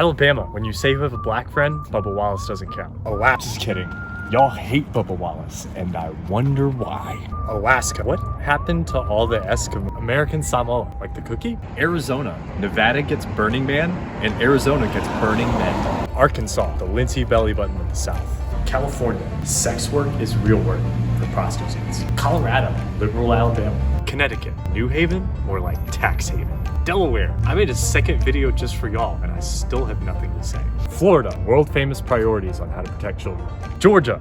Alabama, when you say you have a black friend, Bubba Wallace doesn't count. Alaska, just kidding. Y'all hate Bubba Wallace, and I wonder why. Alaska, what happened to all the Eskimo? American Samoa, like the cookie? Arizona, Nevada gets Burning Man, and Arizona gets Burning Men. Arkansas, the Lindsay belly button of the South. California, sex work is real work for prostitutes. Colorado, liberal Alabama. Connecticut, New Haven, more like tax haven. Delaware, I made a second video just for y'all and I still have nothing to say. Florida, world famous priorities on how to protect children. Georgia,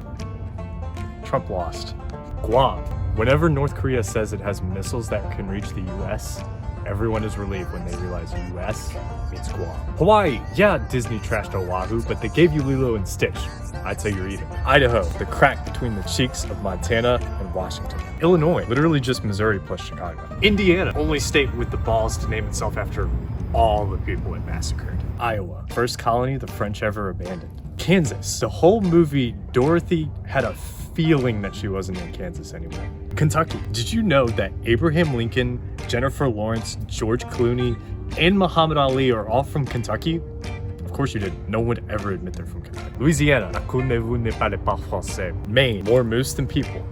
Trump lost. Guam, whenever North Korea says it has missiles that can reach the US, everyone is relieved when they realize US means Guam. Hawaii, yeah, Disney trashed Oahu, but they gave you Lilo and Stitch. I'd say you're even. Idaho, the crack between the cheeks of Montana and Washington. Illinois, literally just Missouri plus Chicago. Indiana, only state with the balls to name itself after all the people it massacred. Iowa, first colony the French ever abandoned. Kansas, the whole movie, Dorothy had a feeling that she wasn't in Kansas anymore. Kentucky, did you know that Abraham Lincoln, Jennifer Lawrence, George Clooney, and Muhammad Ali are all from Kentucky? Of course you did. No one would ever admit they're from Kentucky. Louisiana, vous ne parlez pas français. Maine, more moose than people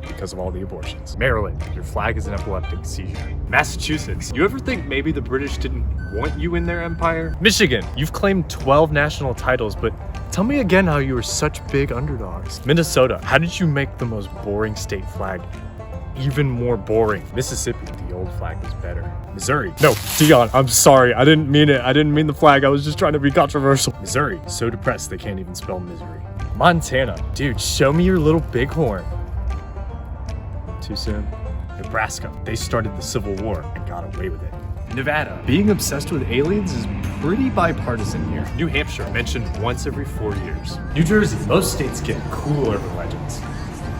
because of all the abortions. Maryland, your flag is an epileptic seizure. Massachusetts, you ever think maybe the British didn't want you in their empire? Michigan, you've claimed 12 national titles, but tell me again how you were such big underdogs. Minnesota, how did you make the most boring state flag even more boring? Mississippi, the old flag was better. Missouri, no, Dion, I'm sorry, I didn't mean it. I didn't mean the flag, I was just trying to be controversial. Missouri, so depressed they can't even spell misery. Montana, dude, show me your little bighorn. Too soon. Nebraska, they started the Civil War and got away with it. Nevada, being obsessed with aliens is pretty bipartisan here. New Hampshire, mentioned once every 4 years. New Jersey, most states get cool urban legends.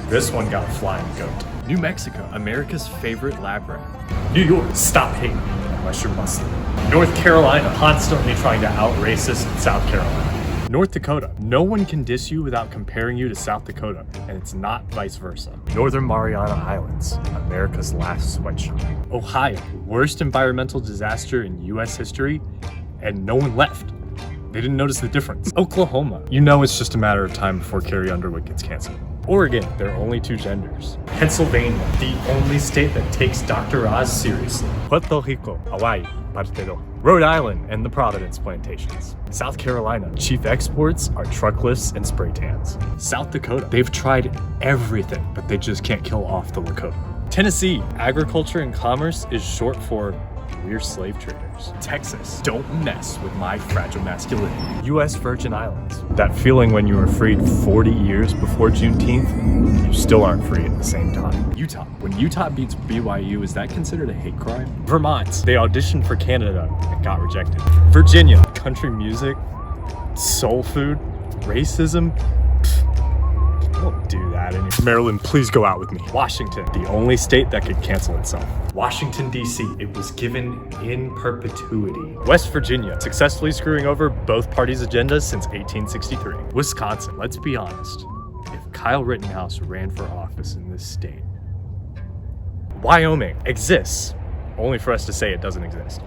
This one got a flying goat. New Mexico, America's favorite lab rat. New York, stop hating unless you're Muslim. North Carolina, constantly trying to out-racist South Carolina. North Dakota, no one can diss you without comparing you to South Dakota, and it's not vice versa. Northern Mariana Islands, America's last sweatshop. Ohio, worst environmental disaster in US history, and no one left. They didn't notice the difference. Oklahoma, you know it's just a matter of time before Carrie Underwood gets canceled. Oregon, there are only 2 genders. Pennsylvania, the only state that takes Dr. Oz seriously. Puerto Rico, Hawaii, parte do. Rhode Island, and the Providence plantations. South Carolina, chief exports are truck lifts and spray tans. South Dakota, they've tried everything, but they just can't kill off the Lakota. Tennessee, agriculture and commerce is short for we're slave traders. Texas, don't mess with my fragile masculinity. US Virgin Islands, that feeling when you were freed 40 years before Juneteenth, you still aren't free at the same time. Utah, when Utah beats BYU, is that considered a hate crime? Vermont, they auditioned for Canada and got rejected. Virginia, country music, soul food, racism, don't do that anymore. Maryland, please go out with me. Washington, the only state that could cancel itself. Washington, D.C., it was given in perpetuity. West Virginia, successfully screwing over both parties' agendas since 1863. Wisconsin, let's be honest, if Kyle Rittenhouse ran for office in this state. Wyoming exists, only for us to say it doesn't exist.